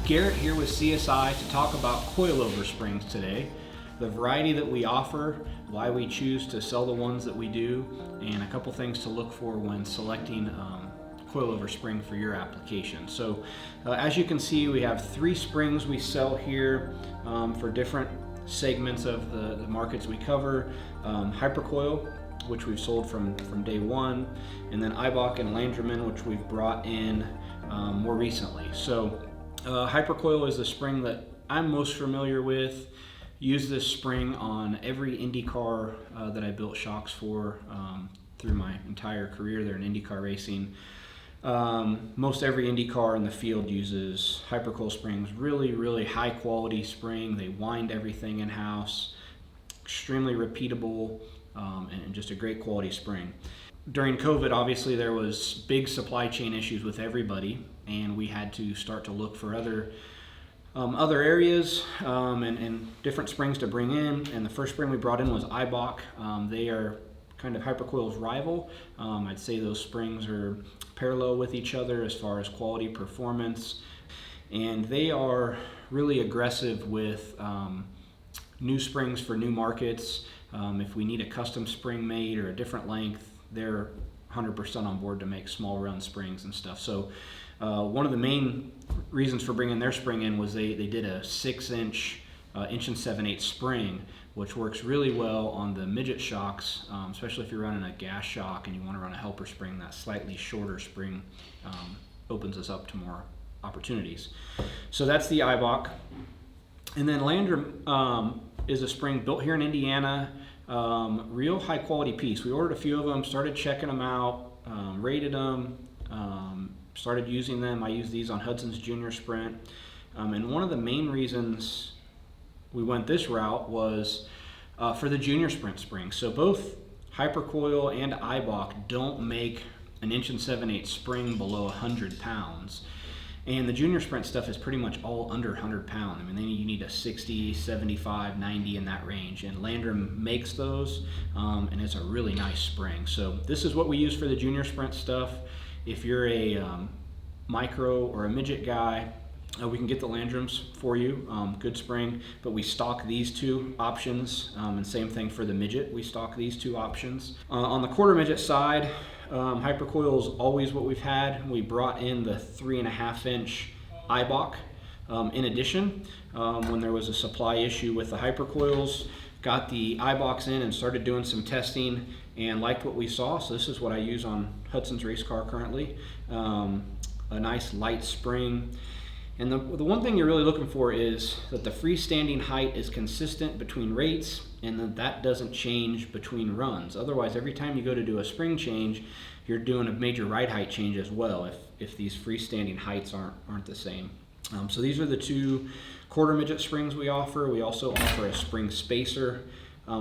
Garrett here with CSI to talk about coilover springs today, the variety that we offer, why we choose to sell the ones that we do, and a couple things to look for when selecting coilover spring for your application. So as you can see, we have 3 springs we sell here for different segments of the markets we cover. Hypercoil, which we've sold from day one, and then Eibach and Landrum, which we've brought in more recently. So Hypercoil is the spring that I'm most familiar with. Use this spring on every Indy car that I built shocks for through my entire career there in IndyCar racing. Most every Indy car in the field uses Hyperco Springs. Really high quality spring. They wind everything in-house, extremely repeatable, and just a great quality spring. During COVID, obviously there was big supply chain issues with everybody, and we had to start to look for other areas and different springs to bring in. And the first spring we brought in was Eibach. They are kind of Hypercoil's rival. I'd say those springs are parallel with each other as far as quality, performance, and they are really aggressive with new springs for new markets. If we need a custom spring made or a different length, they're 100% on board to make small run springs and stuff. So one of the main reasons for bringing their spring in was they did a 6-inch 1 7/8 spring, which works really well on the Midget shocks, especially if you're running a gas shock and you want to run a helper spring. That slightly shorter spring opens us up to more opportunities. So that's the Eibach. And then Landrum is a spring built here in Indiana. Real high quality piece. We ordered a few of them, started checking them out, rated them, started using them. I use these on Hudson's Junior Sprint. And one of the main reasons we went this route was for the Junior Sprint spring. So both Hypercoil and Eibach don't make an 1 7/8 spring below 100 pounds. And the Junior Sprint stuff is pretty much all under 100 pounds. I mean, then you need a 60, 75, 90 in that range. And Landrum makes those, and it's a really nice spring. So this is what we use for the Junior Sprint stuff. If you're a micro or a midget guy, we can get the Landrums for you, good spring, but we stock these 2 options, and same thing for the midget, we stock these 2 options. On the quarter midget side, Hypercoil is always what we've had. We brought in the 3.5-inch Eibach in addition when there was a supply issue with the Hypercoils. Got the Eibachs in and started doing some testing and liked what we saw, so this is what I use on Hudson's race car currently. A nice light spring. And the one thing you're really looking for is that the freestanding height is consistent between rates and that doesn't change between runs. Otherwise, every time you go to do a spring change, you're doing a major ride height change as well if these freestanding heights aren't the same. So these are the 2 quarter midget springs we offer. We also offer a spring spacer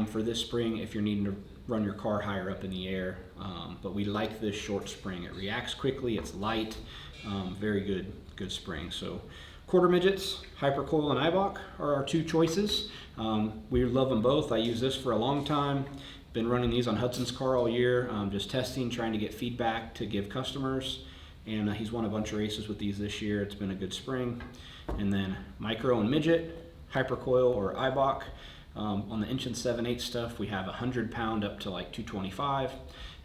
for this spring if you're needing to run your car higher up in the air. But we like this short spring. It reacts quickly, it's light, very good spring. So quarter midgets, Hypercoil and Eibach are our 2 choices. We love them both. I use this for a long time. Been running these on Hudson's car all year, just testing, trying to get feedback to give customers. And he's won a bunch of races with these this year. It's been a good spring. And then micro and midget, Hypercoil or Eibach. On the 1 7/8 stuff, we have 100 pound up to like 225.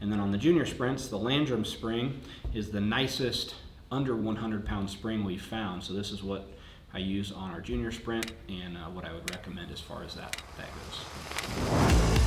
And then on the junior sprints, the Landrum spring is the nicest under 100 pound spring we've found. So this is what I use on our junior sprint and what I would recommend as far as that goes.